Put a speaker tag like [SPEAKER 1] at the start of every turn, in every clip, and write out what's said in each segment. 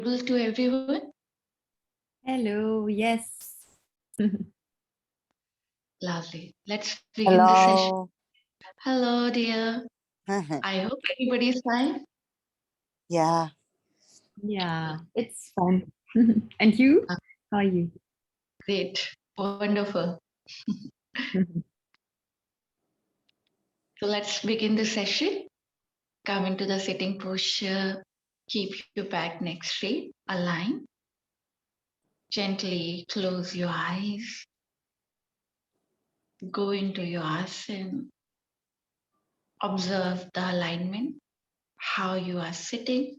[SPEAKER 1] To everyone?
[SPEAKER 2] Hello, yes.
[SPEAKER 1] Lovely. Let's begin the session.
[SPEAKER 3] Hello.
[SPEAKER 1] Hello, dear. I hope everybody's fine.
[SPEAKER 3] Yeah.
[SPEAKER 2] Yeah, it's fun. And you? How are you?
[SPEAKER 1] Great. Wonderful. So let's begin the session. Come into the sitting posture. Keep your back neck straight, align. Gently close your eyes. Go into your asana. Observe the alignment, how you are sitting.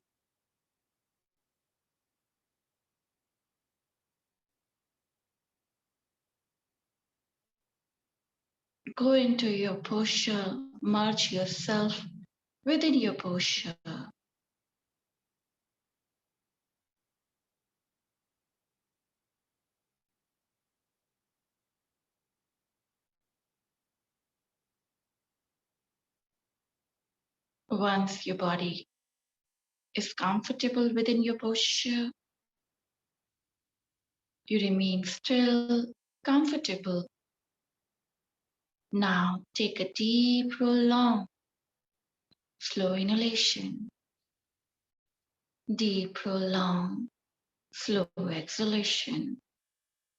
[SPEAKER 1] Go into your posture, merge yourself within your posture. Once your body is comfortable within your posture, you remain still, comfortable. Now take a deep, prolonged, slow inhalation, deep, prolonged, slow exhalation.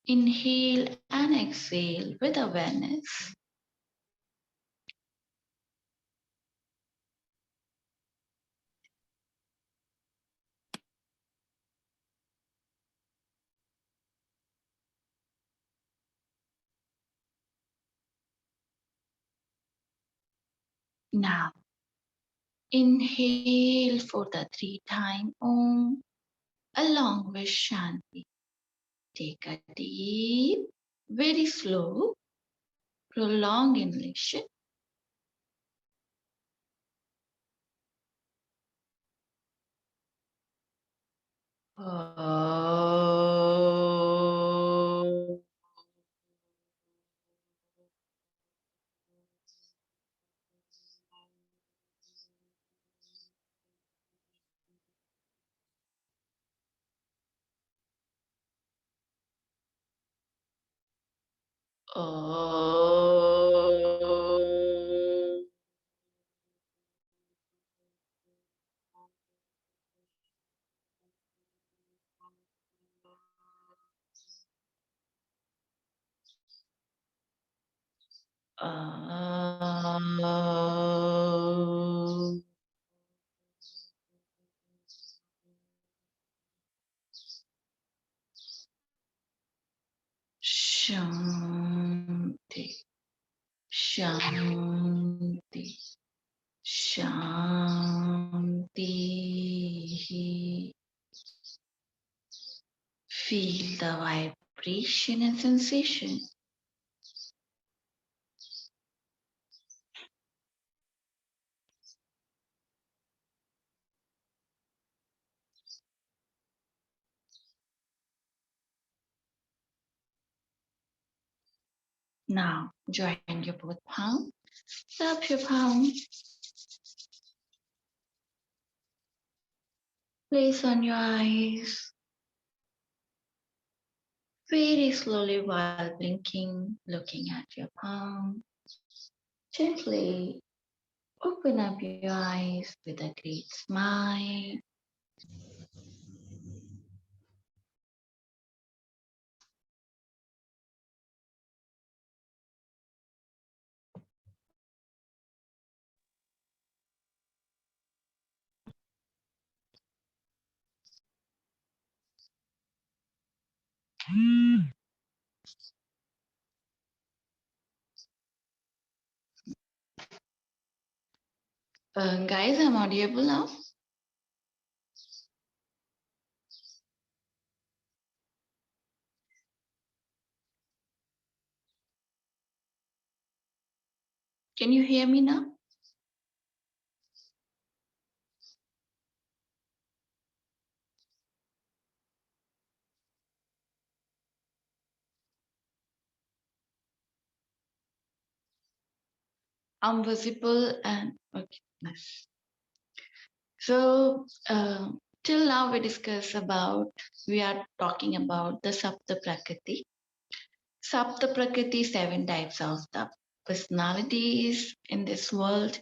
[SPEAKER 1] Inhale and exhale with awareness. Now, inhale for the 3-time Om along with Shanti. Take a deep, very slow, prolonged inhalation. Shanti, Shanti, Shanti. Feel the vibration and sensation. Now join your both palms. Tap your palm. Place on your eyes. Very slowly while blinking, looking at your palm. Gently open up your eyes with a great smile. Guys, I'm audible now. Can you hear me now? I'm visible and okay. Nice. So Till now we are talking about the Sapta Prakriti. Sapta Prakriti, 7 types of the personalities in this world,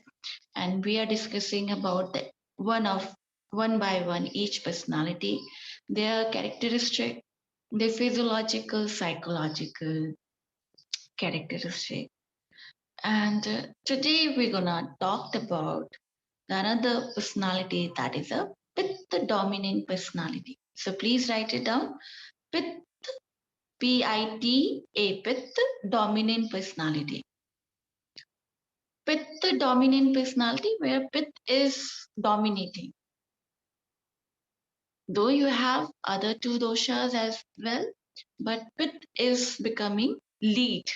[SPEAKER 1] and we are discussing about the one by one each personality, their characteristic, their physiological, psychological characteristic. And today we're gonna talk about another personality, that is a Pitta dominant personality. So please write it down. Pitta, Pitta, Pitta dominant personality. Pitta dominant personality, where Pitta is dominating. Though you have other 2 doshas as well, but Pitta is becoming lead.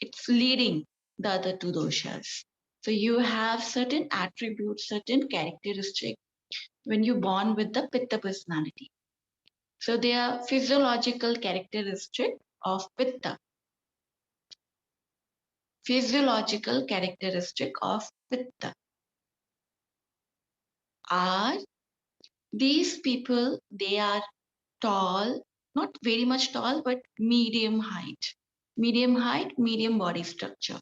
[SPEAKER 1] It's leading the other 2 doshas. So you have certain attributes, certain characteristics when you born with the Pitta personality. So they are physiological characteristic of Pitta. Physiological characteristic of Pitta are these people, they are tall, not very much tall, but medium height. Medium height, medium body structure.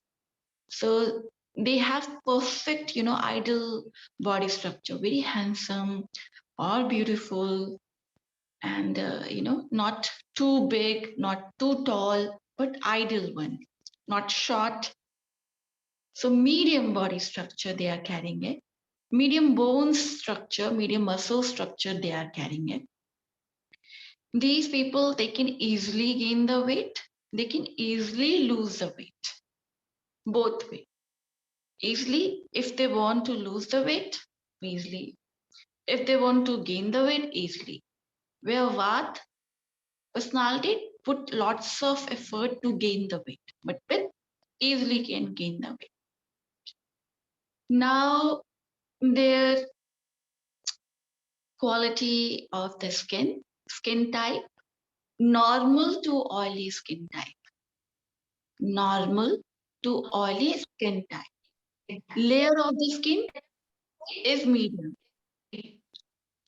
[SPEAKER 1] So they have perfect, ideal body structure, very handsome or beautiful, and not too big, not too tall, but ideal one, not short. So medium body structure they are carrying it, medium bone structure, medium muscle structure they are carrying it. These people, they can easily gain the weight, they can easily lose the weight, both way. Easily, if they want to lose the weight, easily. If they want to gain the weight, easily. Where Vat personality put lots of effort to gain the weight, but Pit easily can gain the weight. Now, their quality of the skin type, normal to oily skin type. Normal to oily skin type. Layer of the skin is medium.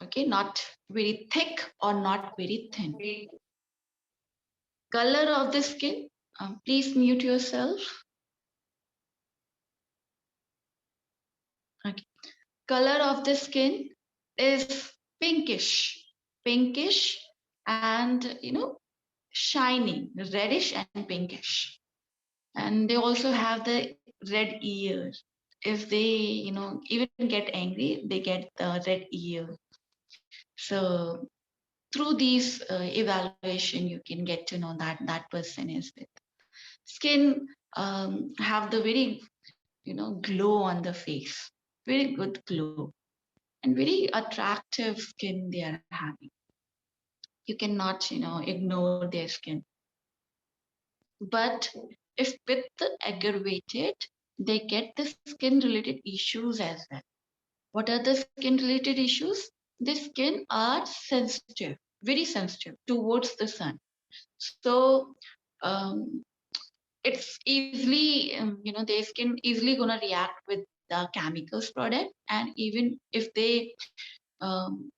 [SPEAKER 1] Okay, not very thick or not very thin. Color of the skin, please mute yourself. Okay. Color of the skin is pinkish, and shiny, reddish and pinkish. And they also have the red ear. If they, even get angry, they get the red ear. So through these evaluation, you can get to know that that person is with skin, have the very glow on the face, very good glow, and very attractive skin they are having. You cannot ignore their skin. But if with the aggravated, they get the skin related issues as well. What are the skin related issues? The skin are sensitive, very sensitive towards the sun. So um, it's easily, their skin easily gonna react with the chemicals product, and even if they um,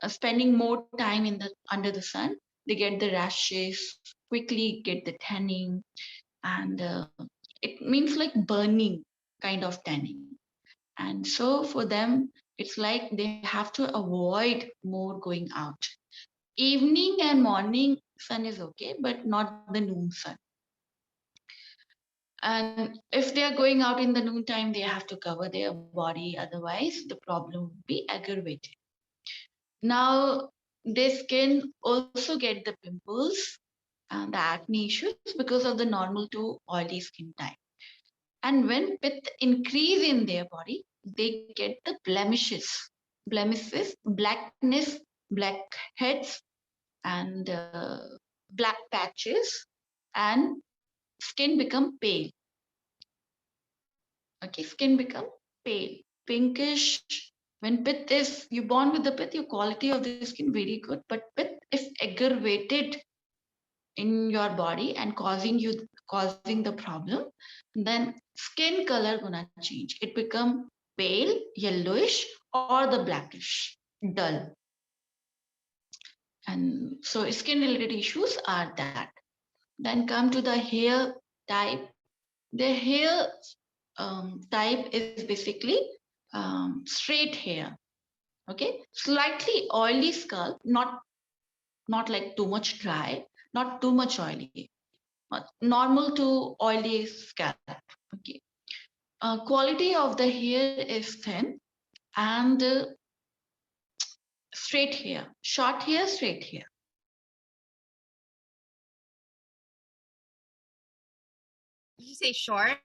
[SPEAKER 1] spending more time in the under the sun, they get the rashes, quickly get the tanning, and it means like burning kind of tanning. And so for them, it's like they have to avoid more going out. Evening and morning sun is okay, but not the noon sun. And if they are going out in the noontime, they have to cover their body, otherwise the problem would be aggravated. Now, their skin also get the pimples and the acne issues because of the normal to oily skin type. And when pith increase in their body, they get the blemishes, blackness, blackheads, and black patches, and skin become pale. Okay, skin become pale, pinkish. When pith is, you born with the pith, your quality of the skin very good. But pith, if aggravated in your body and causing the problem, then skin color gonna change. It become pale, yellowish, or the blackish. dull. And so skin related issues are that. Then come to the hair type. The hair type is basically straight hair. Okay, slightly oily scalp, not like too much dry, not too much oily, normal to oily scalp. Okay, quality of the hair is thin and straight hair, short hair, straight hair.
[SPEAKER 3] Did you say short?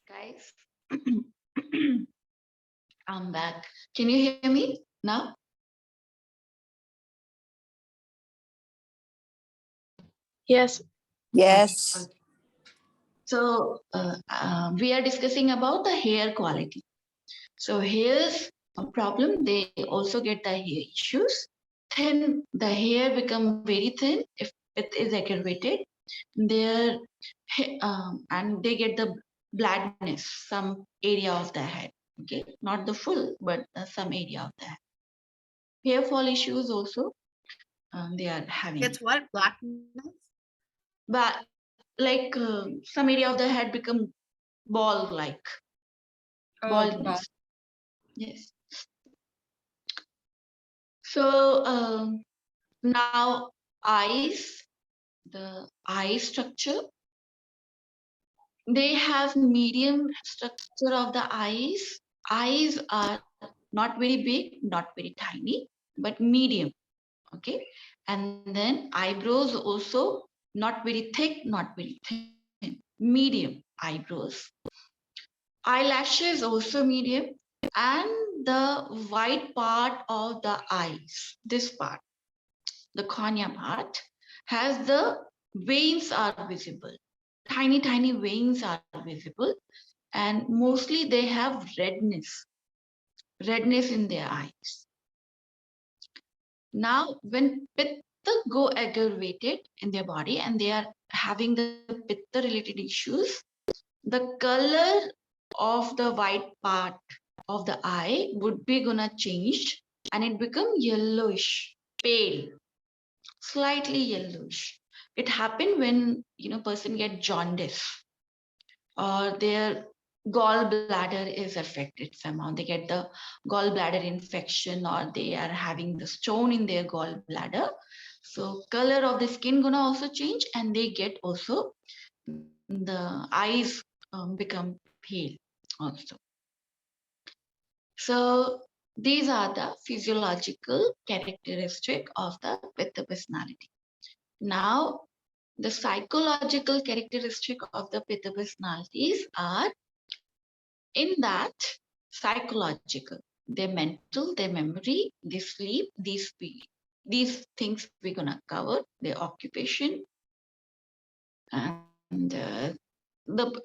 [SPEAKER 1] Guys, I'm back. Can you hear me now?
[SPEAKER 4] Yes.
[SPEAKER 5] Yes.
[SPEAKER 1] Okay. So we are discussing about the hair quality. So here's a problem. They also get the hair issues. Thin, the hair become very thin if it is aggravated. Their and they get the bladness, some area of the head. Okay, not the full, but some area of the head. Hair fall issues also they are having.
[SPEAKER 3] It's what? Blackness?
[SPEAKER 1] But like some area of the head become ball like.
[SPEAKER 3] Oh,
[SPEAKER 1] Baldness. Yes. So now eyes, the eye structure, they have medium structure of the eyes. Eyes are not very big, not very tiny, but medium. Okay. And then eyebrows also not very thick, not very thin, medium eyebrows. Eyelashes also medium, and the white part of the eyes, this part, the cornea part, has the veins are visible. Tiny veins are visible, and mostly they have redness in their eyes. Now, when pitta go aggravated in their body and they are having the pitta related issues, the color of the white part of the eye would be gonna change and it become yellowish, pale, slightly yellowish. It happened when person get jaundice or their gallbladder is affected somehow. They get the gallbladder infection or they are having the stone in their gallbladder. So color of the skin gonna also change and they get also the eyes become pale also. So these are the physiological characteristic of the Pitta personality. Now, the psychological characteristic of the Pitta personalities are in that psychological, their mental, their memory, their sleep, these things we're gonna cover, their occupation, and the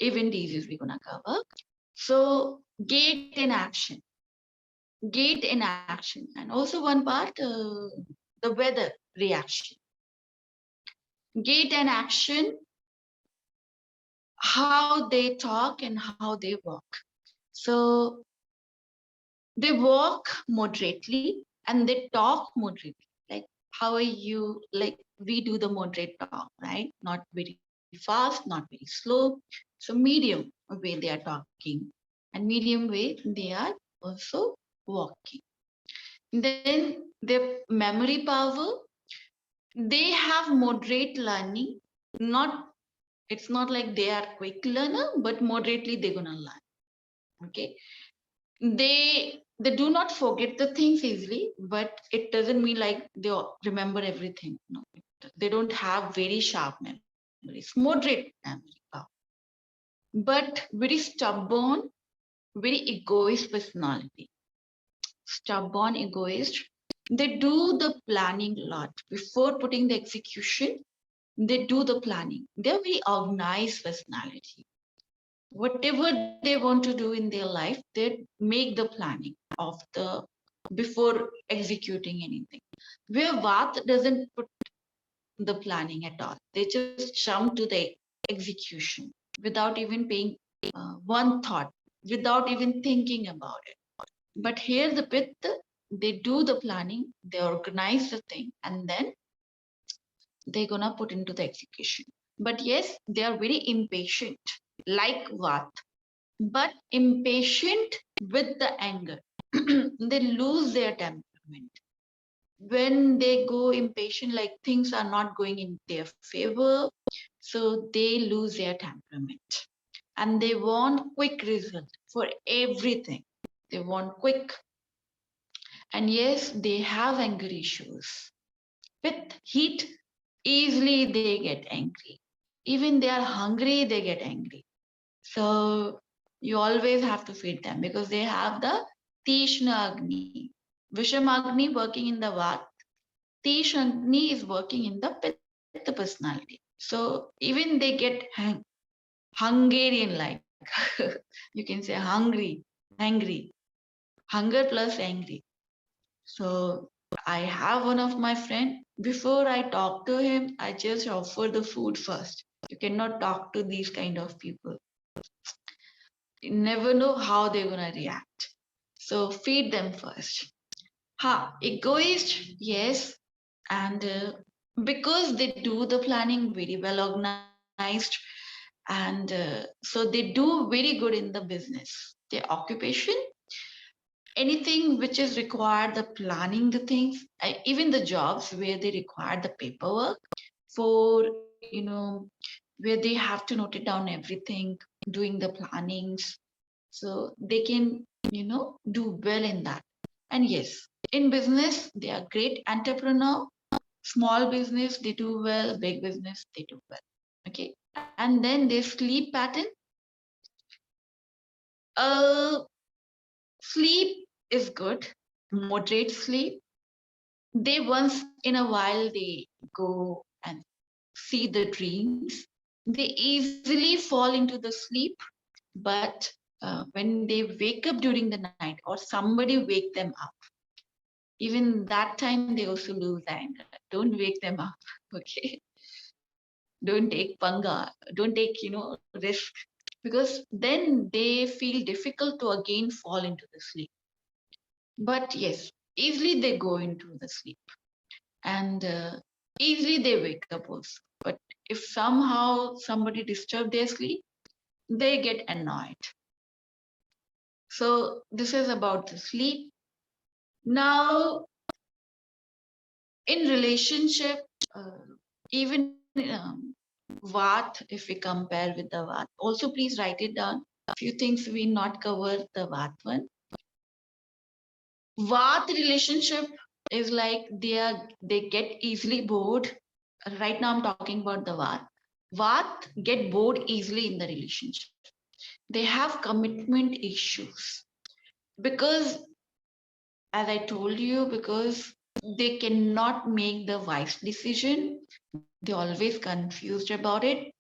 [SPEAKER 1] even diseases we're gonna cover. So gait in action, and also one part, the weather reaction. Gait and action, how they talk and how they walk. So they walk moderately and they talk moderately. Like, how are you? Like, we do the moderate talk, right? Not very fast, not very slow. So medium way they are talking, and medium way they are also walking. Then their memory power, they have moderate learning. Not, it's not like they are quick learner, but moderately they're gonna learn. Okay, they do not forget the things easily, but it doesn't mean like they remember everything. No, they don't have very sharp memories, moderate memory power, but very stubborn, very egoist personality. Stubborn, egoist. They do the planning a lot before putting the execution. They do the planning. They're very organized personality. Whatever they want to do in their life, they make the planning of the before executing anything. Where Vat doesn't put the planning at all. They just jump to the execution without even paying one thought, without even thinking about it. But here the Pitta, they do the planning, they organize the thing, and then they're gonna put into the execution. But yes, they are very impatient, like Vat, but impatient with the anger. They lose their temperament. When they go impatient, like things are not going in their favor, so they lose their temperament. And they want quick result for everything. They want quick. And yes, they have anger issues. With heat, easily they get angry. Even they are hungry, they get angry. So you always have to feed them because they have the Tishna Agni. Visham Agni working in the Vat. Tishna Agni is working in the Pitta personality. So even they get Hungarian like. You can say hungry, angry, hunger plus angry. So I have one of my friend. Before I talk to him, I just offer the food first. You cannot talk to these kind of people. You never know how they're gonna react. So feed them first. Egoist, yes, and because they do the planning very well organized, and so they do very good in the business. Their occupation, anything which is required the planning the things, even the jobs where they require the paperwork for where they have to note it down everything, doing the plannings, so they can do well in that. And yes, in business they are great entrepreneur. Small business they do well, big business they do well. Okay, and then their sleep pattern. uh Sleep is good, moderate sleep. They once in a while they go and see the dreams. They easily fall into the sleep, but when they wake up during the night or somebody wake them up, even that time they also lose anger. Don't wake them up, okay? Don't take panga, don't take risk, because then they feel difficult to again fall into the sleep. But yes, easily they go into the sleep, and easily they wake up also. But if somehow somebody disturb their sleep, they get annoyed. So this is about the sleep. Now, in relationship, even Vat, if we compare with the Vat, also please write it down. Few things we not cover the Vat one. Vat relationship is like they get easily bored. Right now I'm talking about the Vat. Vat get bored easily in the relationship. They have commitment issues because, as I told you, because they cannot make the wise decision. They always confused about it,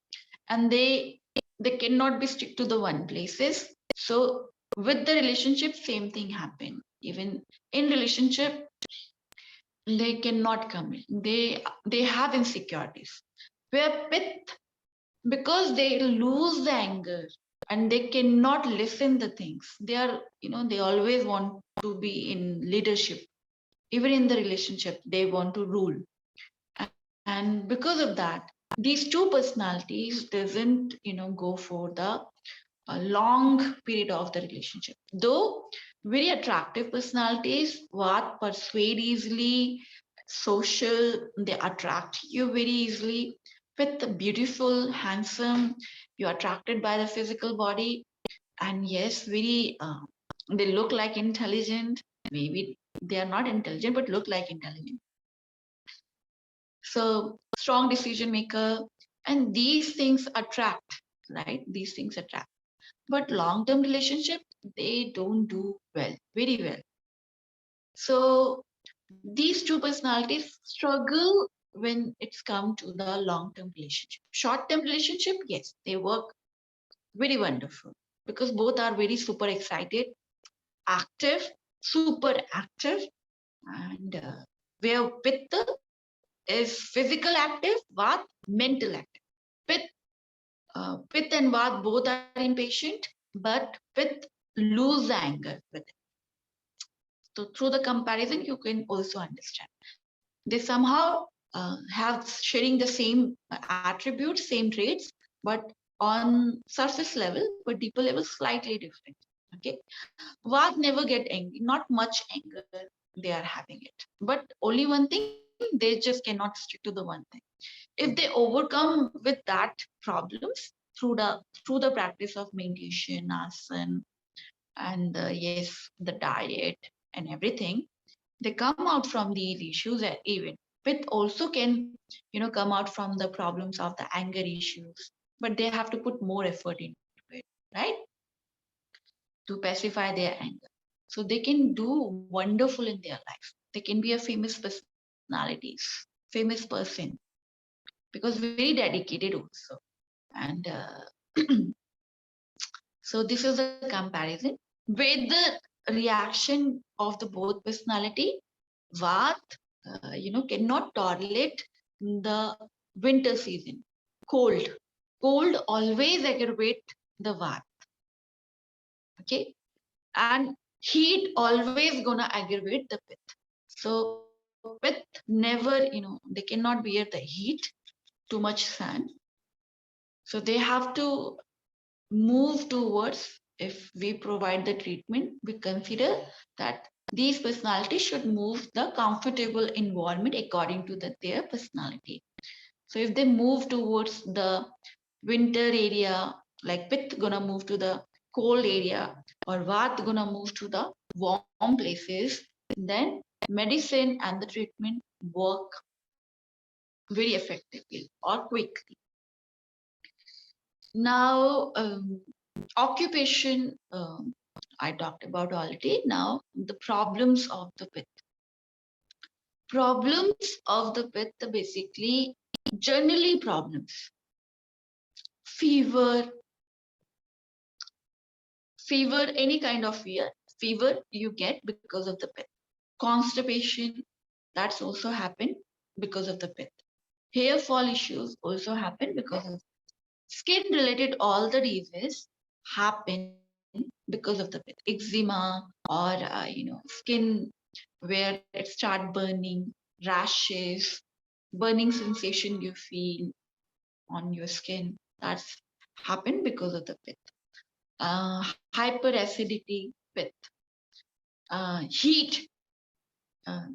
[SPEAKER 1] and they cannot be stick to the one places. So with the relationship, same thing happen. Even in relationship, they cannot commit. They have insecurities. Where Pith, because they lose the anger and they cannot listen the things. They are, they always want to be in leadership. Even in the relationship, they want to rule. And because of that, these two personalities doesn't, go for the a long period of the relationship. Though very attractive personalities, what persuade easily, social, they attract you very easily. With the beautiful, handsome, you're attracted by the physical body, and yes, very they look like intelligent. Maybe they are not intelligent, but look like intelligent. So strong decision maker, and these things attract, right? These things attract. But long-term relationship, they don't do well, very well. So these two personalities struggle when it's come to the long-term relationship. Short-term relationship, yes, they work very wonderful because both are very super excited, active, super active, and where Pitta is physical active, Vata mental active. Pitta, Pitta and Vata both are impatient, but Pitta lose anger with it. So through the comparison, you can also understand. They somehow have sharing the same attributes, same traits, but on surface level, but deeper level, slightly different. Okay, Vag never get angry, not much anger they are having it, but only one thing, they just cannot stick to the one thing. If they overcome with that problems through the practice of meditation, asana, and yes, the diet and everything, they come out from these issues. Even with also can, come out from the problems of the anger issues, but they have to put more effort into it, right, to pacify their anger. So they can do wonderful in their life. They can be a famous personalities, famous person, because very dedicated also. And so this is a comparison with the reaction of the both personality. Vat, cannot tolerate the winter season. Cold. Cold always aggravate the Vat. Okay. And heat always gonna aggravate the Pit. So Pit never, they cannot bear the heat, too much sun. So they have to move towards, if we provide the treatment, we consider that these personalities should move the comfortable environment according to their personality. So if they move towards the winter area, like Pit gonna move to the cold area, or Vat gonna move to the warm places, then medicine and the treatment work very effectively or quickly. Now, occupation, I talked about already. Now, the problems of the Pit. Problems of the Pit are basically generally problems. Fever, any kind of fever you get because of the Pit. Constipation, that's also happen because of the Pit. Hair fall issues also happen because of skin related, all the diseases happen because of the Pit. Eczema, or skin where it start burning, rashes, burning sensation you feel on your skin, that's happen because of the Pit. Hyperacidity, Pit. Heat,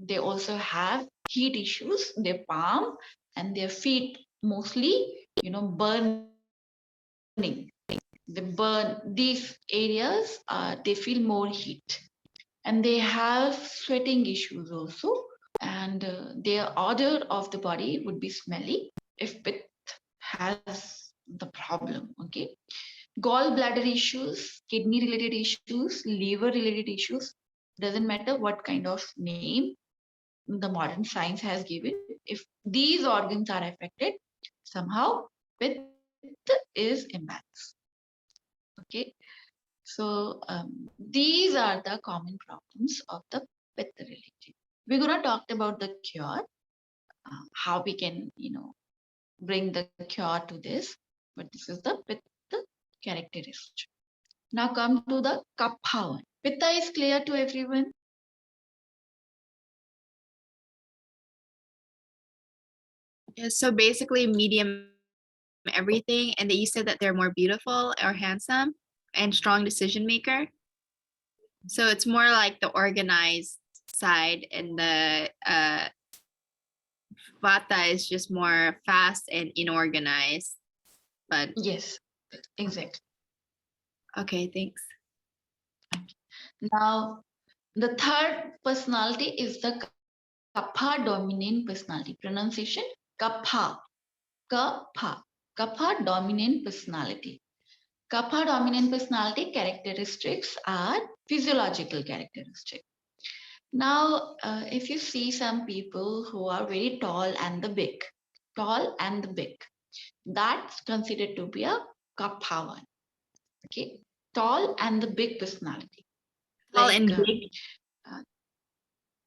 [SPEAKER 1] they also have heat issues. Their palm and their feet mostly, burning. They burn these areas. They feel more heat, and they have sweating issues also. And their odor of the body would be smelly if it has the problem. Okay, gallbladder issues, kidney related issues, liver related issues. Doesn't matter what kind of name the modern science has given. If these organs are affected, somehow Pitta is imbalanced. Okay, so these are the common problems of the Pitta related. We're gonna talk about the cure, how we can, bring the cure to this. But this is the Pitta characteristic. Now come to the Kapha one. Pitta is clear to everyone.
[SPEAKER 3] Yeah, so basically medium everything, and that you said that they're more beautiful or handsome and strong decision maker. So it's more like the organized side, and the Vata is just more fast and inorganized. But
[SPEAKER 1] Yes, exactly.
[SPEAKER 3] okay, thanks.
[SPEAKER 1] Now, the third personality is the Kapha dominant personality. Pronunciation Kapha. Kapha. Kapha dominant personality. Kapha dominant personality characteristics are physiological characteristics. Now, if you see some people who are very tall and the big, that's considered to be a Kapha one. Okay, tall and the big personality.
[SPEAKER 3] Tall
[SPEAKER 1] Like
[SPEAKER 3] and big.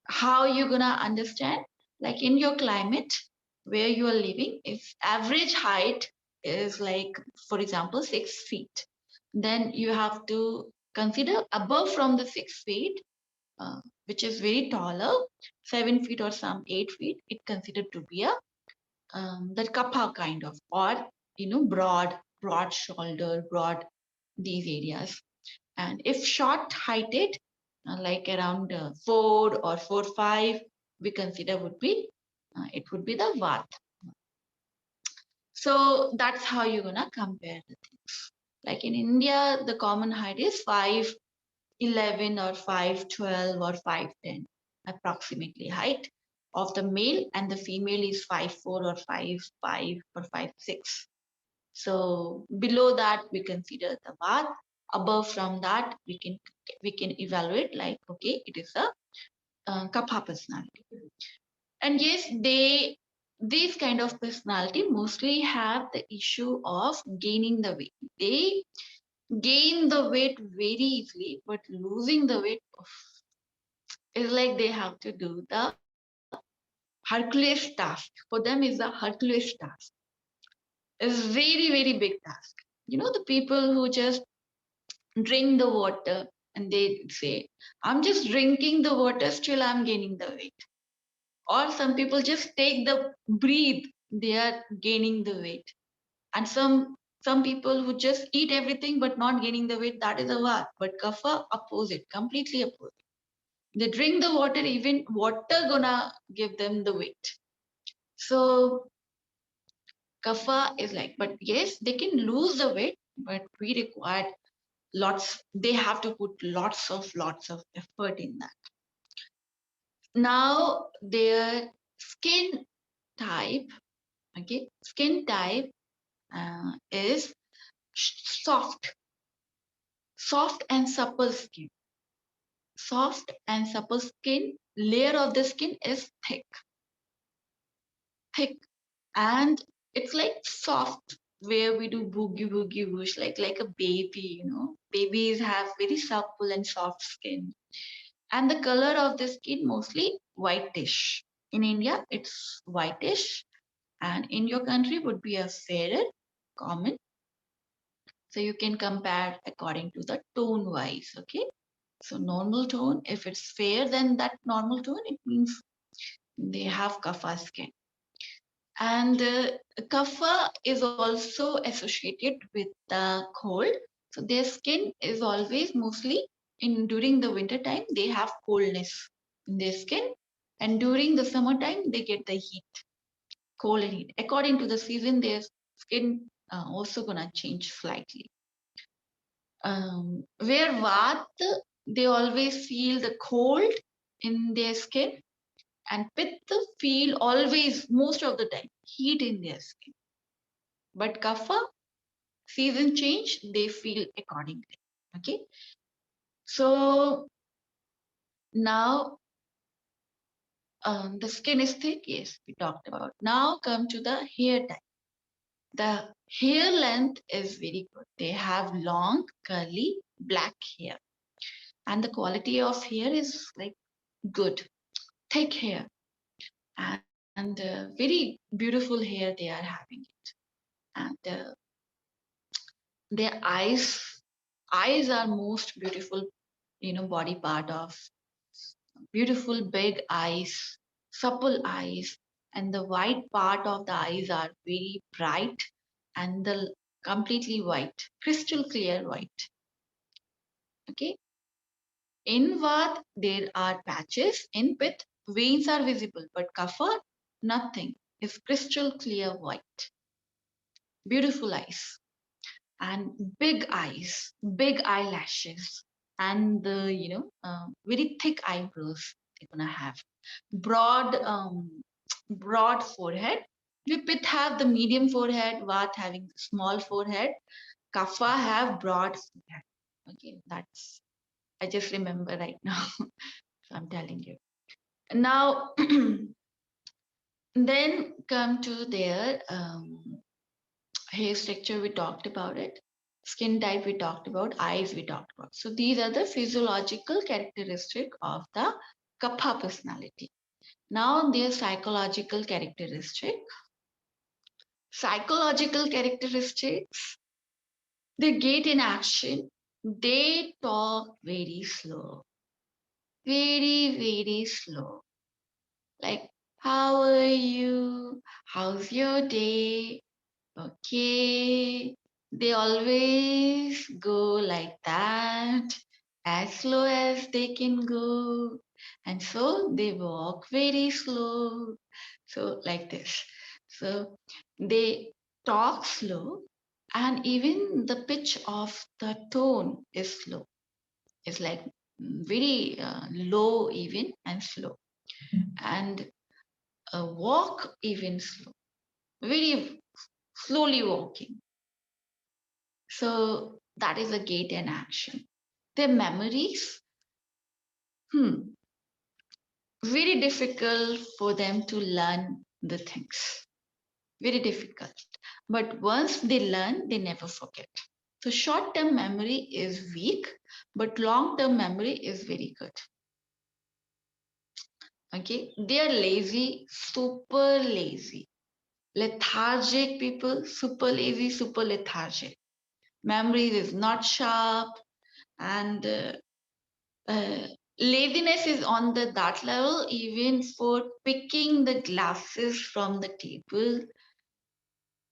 [SPEAKER 1] how you gonna understand? Like in your climate where you are living, if average height is like, for example, 6 feet, then you have to consider above from the 6 feet, which is very taller, 7 feet or some 8 feet, it considered to be a that kapha kind of, or broad shoulder, broad these areas. And if short heighted, like around 4 or 4, 5, we consider would be it would be the vat. So that's how you're gonna compare the things. Like in India, the common height is 5'11" or 5'12" or 5'10", approximately height of the male, and the female is 5'4" or 5'5" or 5'6". So below that we consider the bath. Above from that we can evaluate like, okay, it is a kapha personality. And yes, these kind of personality mostly have the issue of gaining the weight. They gain the weight very easily, but losing the weight is like they have to do the Hercules task. For them is the Hercules task. It's very, very big task. The people who just drink the water and they say, I'm just drinking the water, still I'm gaining the weight. Or some people just take the breathe, they are gaining the weight. And some people who just eat everything but not gaining the weight, that is a vat. But kapha opposite, completely opposite. They drink the water, even water gonna give them the weight. So kapha is like, but yes, they can lose the weight, but we require they have to put lots of effort in that. Now their skin type, okay, skin type is soft and supple skin. Soft and supple skin, layer of the skin is thick, and it's like soft, where we do boogie boogie whoosh, like a baby. Babies have very supple and soft skin. And the color of the skin mostly whitish. In India, it's whitish, and in your country would be a fairer common. So you can compare according to the tone wise. Okay. So normal tone, if it's fair than that normal tone, it means they have kapha skin. And kapha is also associated with the cold. So their skin is always mostly during the winter time, they have coldness in their skin. And during the summertime, they get the heat, cold and heat. According to the season, their skin also gonna change slightly. Where Vat, they always feel the cold in their skin, and Pitta feel always, most of the time, heat in their skin. But Kapha, season change, they feel accordingly. Okay. So now the skin is thick, yes, we talked about. Now come to the hair type. The hair length is very good. They have long, curly, black hair. And the quality of hair is like good, thick hair, and very beautiful hair they are having it. And their eyes are most beautiful, body part of beautiful big eyes, supple eyes, and the white part of the eyes are very bright and the completely white, crystal clear white. Okay. In Vata, there are patches. In Pitta, veins are visible, but Kapha, nothing. It's crystal clear white. Beautiful eyes and big eyes, big eyelashes, and the very thick eyebrows they're gonna have. Broad, broad forehead. We Pitta have the medium forehead, Vata having the small forehead, Kapha have broad forehead. Okay, that's I just remember right now. So I'm telling you. Now, then come to their hair structure, we talked about it. Skin type, we talked about. Eyes, we talked about. So these are the physiological characteristic of the Kapha personality. Now, their psychological characteristic. Psychological characteristics, they get in action. They talk very slow. Very, very slow. Like, how are you? How's your day? Okay. They always go like that, as slow as they can go. And so they walk very slow. So, like this. So, they talk slow, and even the pitch of the tone is slow. It's like very low, even and slow. And walk even slow, very slowly walking. So that is a gait and action. Their memories, very difficult for them to learn the things. Very difficult. But once they learn, they never forget. So short-term memory is weak, but long-term memory is very good. Okay, they are lazy, super lazy. Lethargic people, super lazy, super lethargic. Memory is not sharp, and laziness is on that level, even for picking the glasses from the table,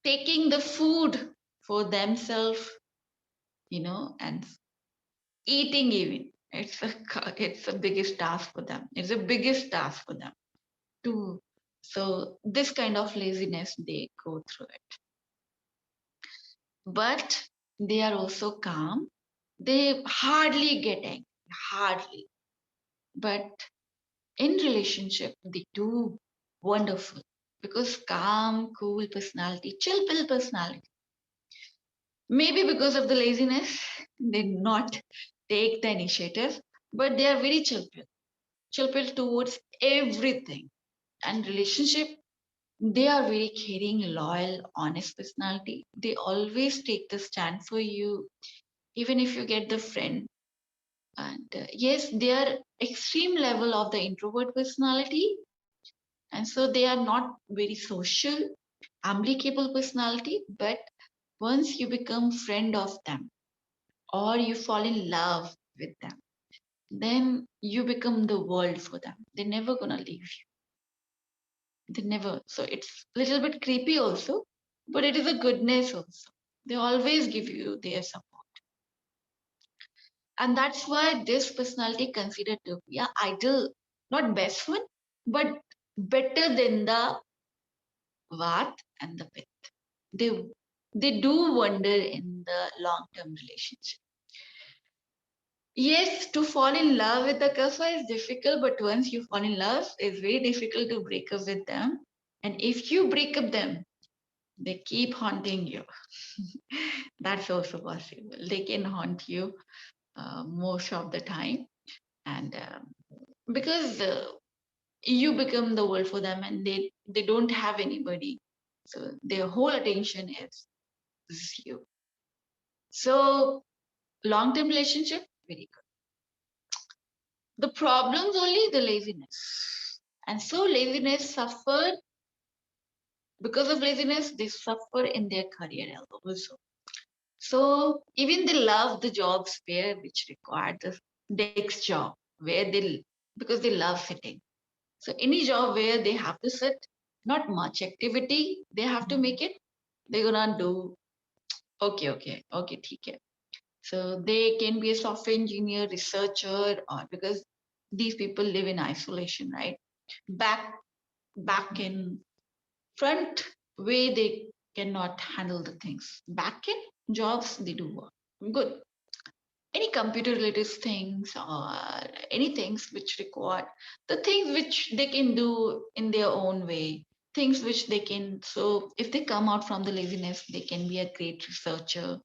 [SPEAKER 1] taking the food for themselves, and eating even. It's the biggest task for them. It's the biggest task for them to. So this kind of laziness, they go through it. But they are also calm. They hardly get angry, hardly. But in relationship, they do wonderful because calm, cool personality, chill pill personality. Maybe because of the laziness, they not take the initiative, but they are very chill pill towards everything. And relationship, they are very caring, loyal, honest personality. They always take the stand for you, even if you get the friend. And yes, they are extreme level of the introvert personality, and so they are not very social, amicable personality. But once you become friend of them or you fall in love with them, then you become the world for them. They're never gonna leave you. They never. So it's a little bit creepy also, but it is a goodness also. They always give you their support. And that's why this personality considered to be an ideal, not best one, but better than the Vat and the Pit. They they do wonder in the long-term relationship. Yes, to fall in love with the Kapha is difficult, but once you fall in love, it's very difficult to break up with them. And if you break up them, they keep haunting you. That's also possible. They can haunt you most of the time, and because you become the world for them, and they don't have anybody, so their whole attention is you. So long-term relationship, very good. The problems only the laziness, and so laziness suffered. Because of laziness, they suffer in their career also. So even they love the jobs where which require the desk job, where they because they love sitting. So any job where they have to sit, not much activity they have to make it. They're gonna do okay, ठीक है. So they can be a software engineer, researcher, or because these people live in isolation, right? Back in front way they cannot handle the things. Back in jobs they do work. Good. Any computer related things or any things which require the things which they can do in their own way, things which they can. So if they come out from the laziness, they can be a great researcher,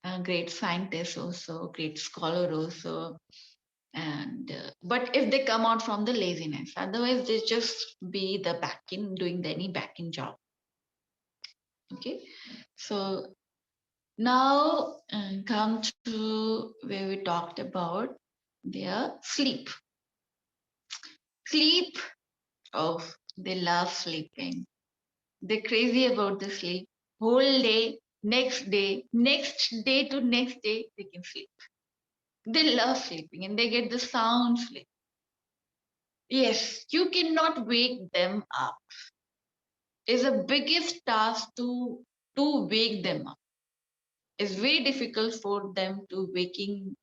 [SPEAKER 1] a great scientist also, great scholar also. And but if they come out from the laziness, otherwise they just be the back in doing any back in job. Okay, so now come to where we talked about their sleep. Sleep, oh, they love sleeping. They're crazy about the sleep. Whole day, next day to next day, they can sleep. They love sleeping and they get the sound sleep. Yes, you cannot wake them up. It's the biggest task to wake them up. It's very difficult for them to waking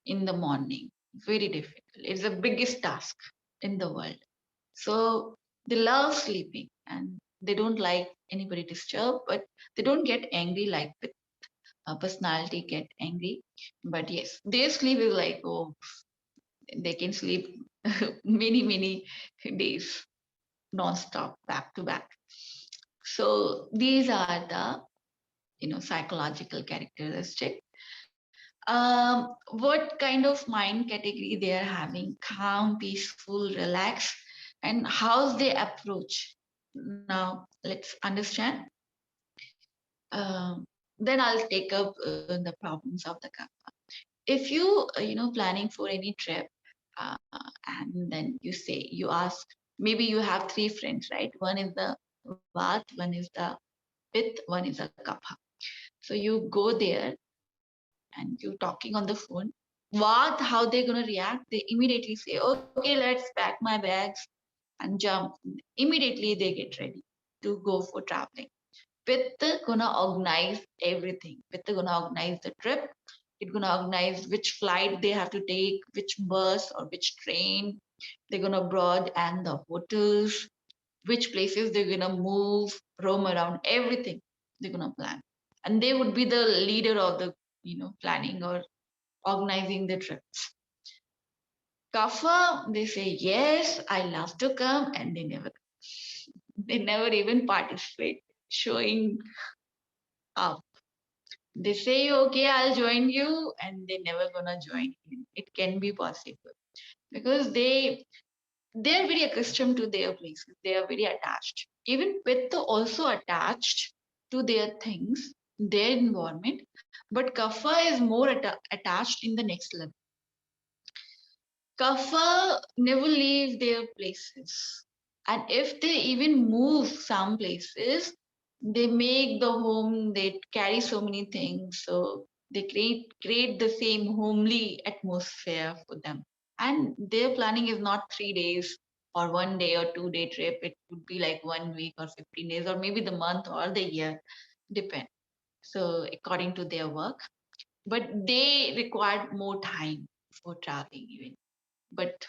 [SPEAKER 1] in the morning. Very difficult. It's the biggest task in the world. So they love sleeping and they don't like anybody disturb, but they don't get angry like with personality get angry. But yes, their sleep is like, oh, they can sleep many days non-stop back to back. So these are the psychological characteristic. What kind of mind category they are having? Calm, peaceful, relaxed, and how they approach. Now let's understand. Then I'll take up the problems of the kapha. If you planning for any trip, uh, and then you ask, maybe you have three friends, right? One is the vat, one is the pit, one is the kapha. So you go there and you talking on the phone. What? How they gonna react? They immediately say, "Okay, let's pack my bags and jump." Immediately they get ready to go for traveling. Pitta gonna organize everything. Pitta gonna organize the trip. It's gonna organize which flight they have to take, which bus or which train. They're gonna broad and the hotels, which places they're gonna move, roam around, everything they're gonna plan. And they would be the leader of the planning or organizing the trips. Kapha, they say, yes, I love to come, and they never even participate, showing up. They say, okay, I'll join you, and they never gonna join in. It can be possible because they're very accustomed to their places. They are very attached. Even Pitta also attached to their things, their environment, but Kapha is more attached in the next level. Kapha never leave their places. And if they even move some places, they make the home, they carry so many things. So they create the same homely atmosphere for them. And their planning is not 3 days or 1 day or 2 day trip. It would be like 1 week or 15 days or maybe the month or the year. Depend. So according to their work. But they required more time for traveling even. But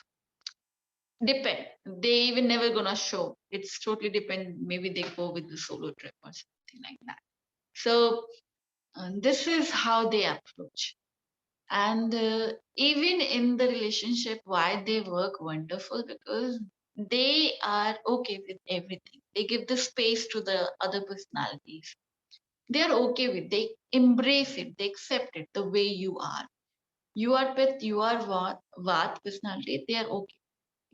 [SPEAKER 1] depend. They even never gonna show. It's totally depend. Maybe they go with the solo trip or something like that. So this is how they approach. And even in the relationship, why they work wonderful because they are okay with everything. They give the space to the other personalities. They are okay with. They embrace it. They accept it the way you are. You are Pith, you are Vat personality. They are okay.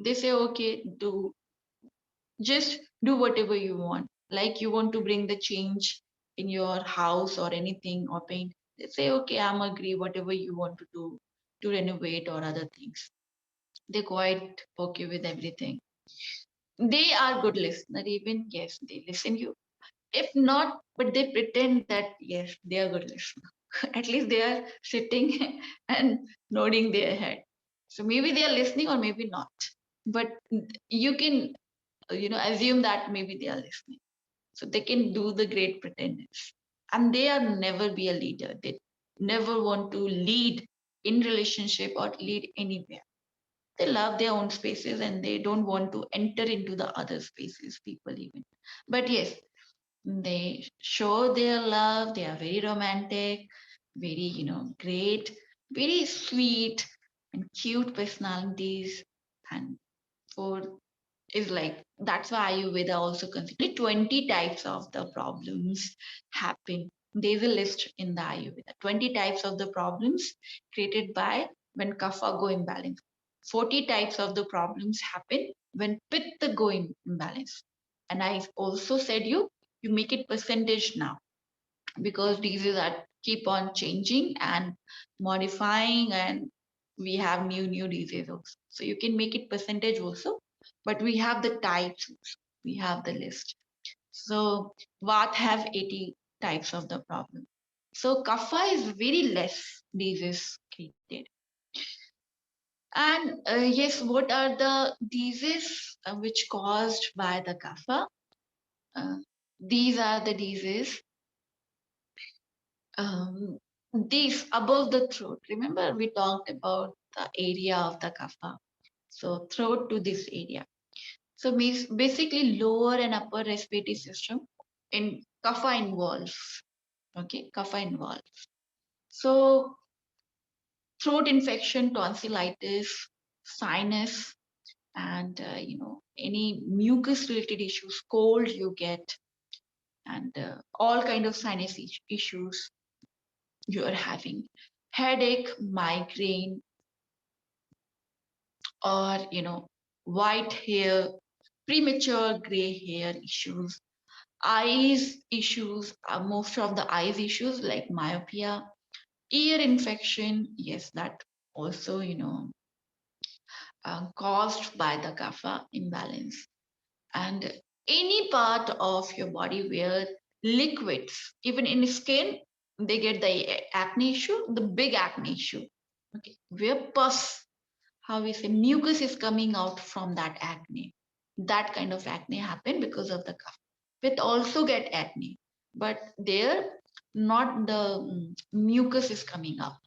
[SPEAKER 1] They say, okay, just do whatever you want. Like you want to bring the change in your house or anything or paint. They say, okay, I'm agree whatever you want to do to renovate or other things. They're quite okay with everything. They are good listener. Even yes, they listen you. If not, but they pretend that yes, they are good listener. At least they are sitting and nodding their head. So maybe they are listening or maybe not. But you can assume that maybe they are listening. So they can do the great pretenders. And they are never be a leader. They never want to lead in relationship or lead anywhere. They love their own spaces and they don't want to enter into the other spaces, people even. But yes, they show their love. They are very romantic, very, great, very sweet and cute personalities. And for is like, that's why Ayurveda also considers 20 types of the problems happen. There's a list in the Ayurveda. 20 types of the problems created by when Kapha go imbalance. 40 types of the problems happen when Pitta go imbalance. And I also said you make it percentage now, because diseases are keep on changing and modifying, and we have new diseases also. So you can make it percentage also, but we have the types, we have the list. So Vata have 80 types of the problem. So Kapha is very less disease created. And yes, what are the diseases which caused by the Kapha? These are the diseases. These above the throat. Remember, we talked about the area of the kapha. So throat to this area. So basically lower and upper respiratory system in kapha involves. Okay, kapha involves. So throat infection, tonsillitis, sinus, and any mucus related issues, cold you get, and all kind of sinus issues you are having, headache, migraine, or white hair, premature gray hair issues, eyes issues, most of the eyes issues like myopia, ear infection. Yes, that also caused by the kapha imbalance. And any part of your body where liquids, even in skin, they get the acne issue, the big acne issue. Okay, where pus, how we say, mucus is coming out from that acne. That kind of acne happen because of the cough. With also get acne, but there not the mucus is coming out.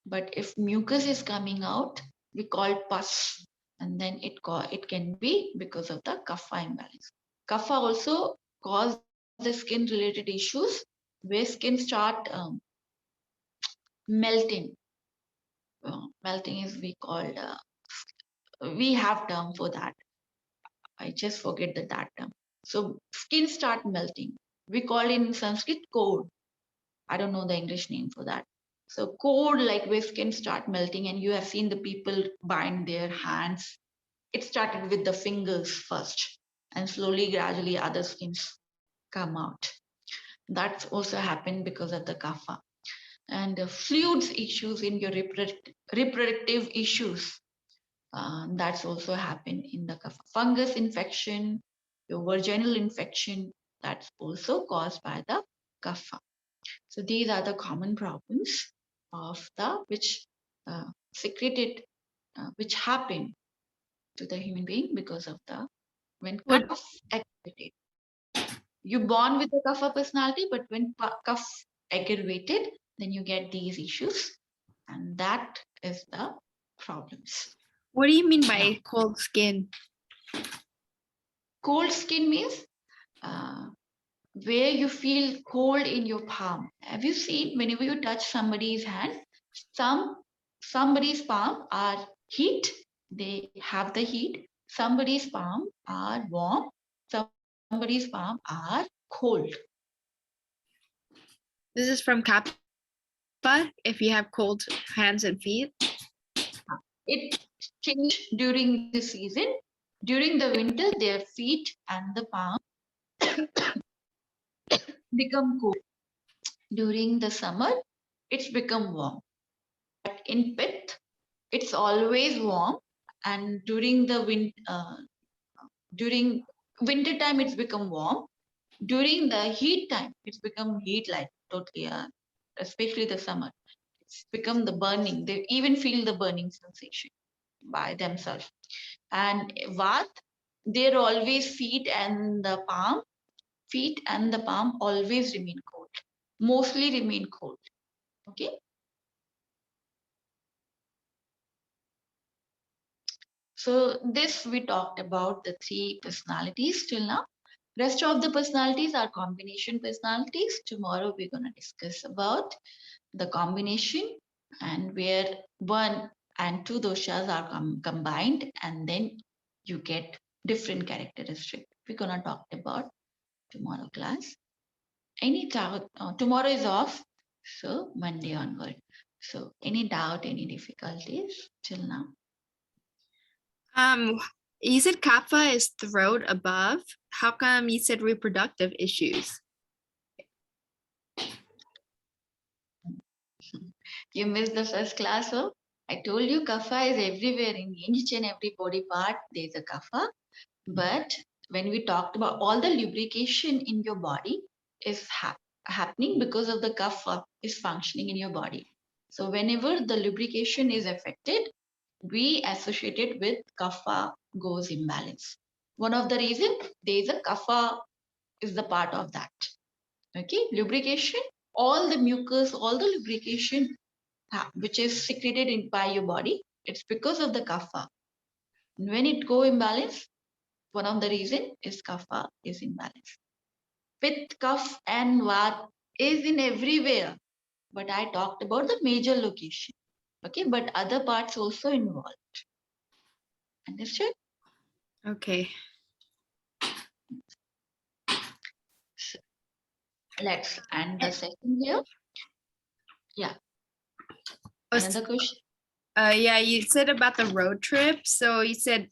[SPEAKER 1] But if mucus is coming out, we call pus, and then it can be because of the kapha imbalance. Kapha also cause the skin related issues where skin start melting. Melting is we called. We have term for that. I just forget that term. So skin start melting. We call it in Sanskrit code. I don't know the English name for that. So code, like where skin start melting, and you have seen the people bind their hands. It started with the fingers first, and slowly, gradually, other skins come out. That's also happened because of the kapha. And fluids issues in your reproductive issues. That's also happened in the kapha. Fungus infection, your vaginal infection, that's also caused by the kapha. So these are the common problems of the which secreted, which happen to the human being because of the when kapha aggravated. You born with the kapha personality, but when kapha aggravated, then you get these issues, and that is the problems.
[SPEAKER 3] What do you mean by cold skin?
[SPEAKER 1] Cold skin means where you feel cold in your palm. Have you seen whenever you touch somebody's hand, somebody's palm are heat, they have the heat. Somebody's palm are warm. Somebody's palm are cold.
[SPEAKER 3] This is from Kapha, if you have cold hands and feet.
[SPEAKER 1] It changes during the season. During the winter, their feet and the palm become cold. During the summer, it's become warm. But in Pith, it's always warm, and during winter time, it's become warm. During the heat time, it's become heat like totally, especially the summer. It's become the burning. They even feel the burning sensation by themselves. And Vat, Their always feet and the palm always remain cold, mostly remain cold. Okay. So this we talked about the 3 personalities till now. Rest of the personalities are combination personalities. Tomorrow we're going to discuss about the combination and where 1 and 2 doshas are combined, and then you get different characteristics. We're going to talk about tomorrow class. Any doubt? Tomorrow is off, so Monday onward. So any doubt, any difficulties till now?
[SPEAKER 3] You said Kapha is throat above. How come you said reproductive issues?
[SPEAKER 1] You missed the first class, huh? I told you kapha is everywhere in each and every body part. There's a kapha. But when we talked about all the lubrication in your body is happening because of the kapha is functioning in your body. So whenever the lubrication is affected, we associate it with kapha goes imbalance. One of the reasons there is a kapha is the part of that. Okay, lubrication, all the mucus, all the lubrication which is secreted by your body, it's because of the kapha. When it go imbalance, one of the reason is kapha is imbalance. Pitta, kapha and vat is in everywhere, but I talked about the major location. Okay, but other parts also involved. Understood?
[SPEAKER 3] Okay.
[SPEAKER 1] So let's end the session here. Yeah. Another question?
[SPEAKER 3] Yeah, you said about the road trip. So you said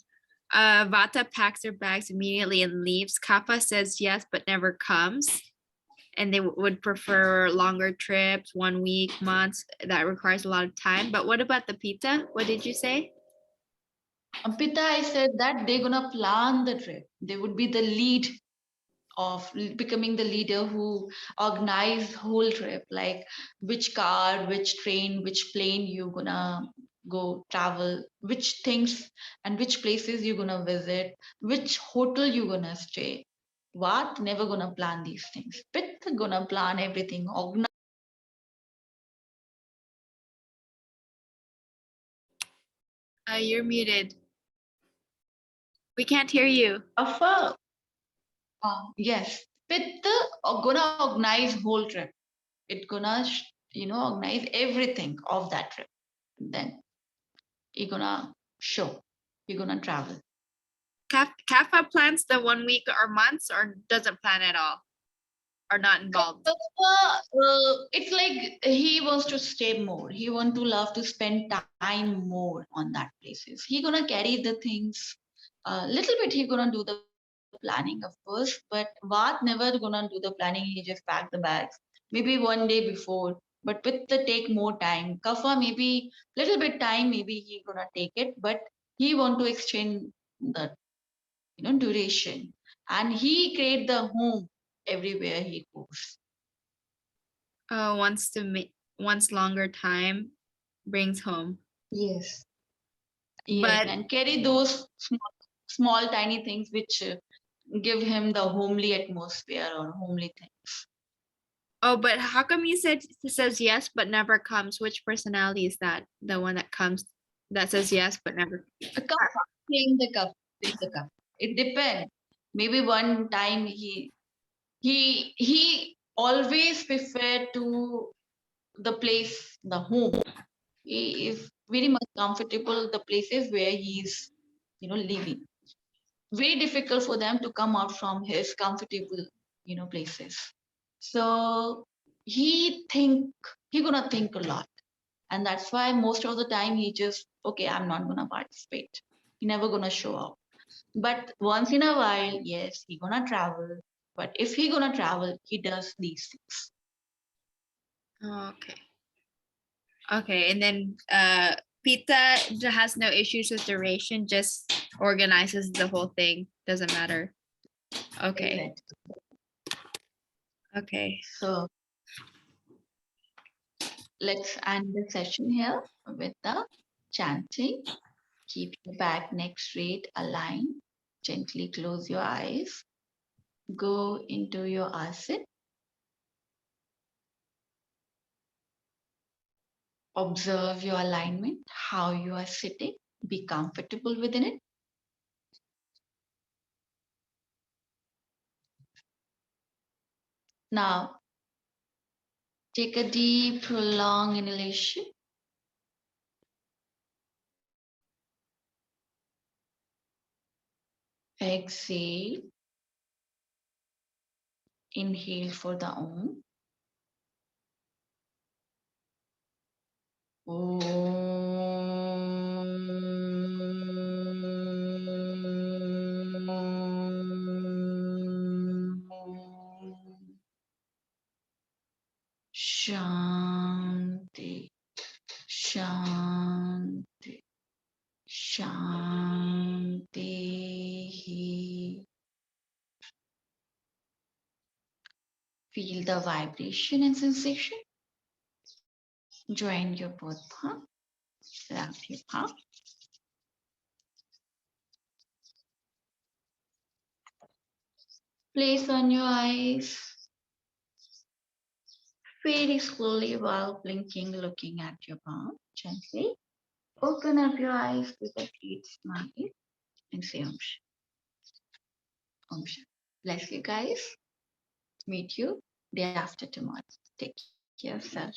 [SPEAKER 3] Vata packs their bags immediately and leaves. Kapha says yes, but never comes. And they would prefer longer trips, 1 week, months. That requires a lot of time. But what about the Pitta? What did you say?
[SPEAKER 1] Pitta, I said that they're gonna plan the trip. They would be the lead of becoming the leader who organize whole trip, like which car, which train, which plane you're gonna go travel, which things and which places you're gonna visit, which hotel you're gonna stay. What? Never gonna plan these things. Pitta gonna plan everything, organize.
[SPEAKER 3] You're muted. We can't hear you.
[SPEAKER 1] Yes, Pitta gonna organize whole trip. It gonna organize everything of that trip. Then you're gonna show, you're gonna travel.
[SPEAKER 3] Kapha plans the 1 week or months or doesn't plan at all or not involved?
[SPEAKER 1] It's like he wants to stay more. He want to love to spend time more on that places. He gonna carry the things a little bit. He gonna do the planning, of course, but Vaat never gonna do the planning. He just pack the bags maybe 1 day before. But with the take more time. Kapha maybe little bit time. Maybe he gonna take it, but he want to extend the duration, and he create the home everywhere he goes.
[SPEAKER 3] Once longer time brings home.
[SPEAKER 1] Yes.
[SPEAKER 3] But
[SPEAKER 1] And carry those small tiny things which give him the homely atmosphere or homely things.
[SPEAKER 3] but how come you said it says yes but never comes? Which personality is that? The one that comes that says yes but never.
[SPEAKER 1] A cup, playing the cup, playing the cup. It depends. Maybe one time he always prefer to the place, the home. He is very much comfortable the places where he's living. Very difficult for them to come out from his comfortable places. So he gonna think a lot, and that's why most of the time he just, okay, I'm not gonna participate. He never gonna show up. But once in a while, yes, he gonna travel. But if he gonna travel, he does these things.
[SPEAKER 3] Okay. Okay, and then Pitta has no issues with duration, just organizes the whole thing. Doesn't matter. Okay. Okay.
[SPEAKER 1] So let's end the session here with the chanting. Keep your back, neck straight, aligned. Gently close your eyes. Go into your asana. Observe your alignment, how you are sitting. Be comfortable within it. Now, take a deep, prolonged inhalation. Exhale. Inhale for the Om. Shanti, Shanti, Shanti. Feel the vibration and sensation. Join your both palms. Wrap your palm. Place on your eyes. Very slowly while blinking, looking at your palm. Gently. Open up your eyes with a deep smile and say Om Shanti. Om Shanti. Bless you guys. Meet you day after tomorrow. Take care of yourself.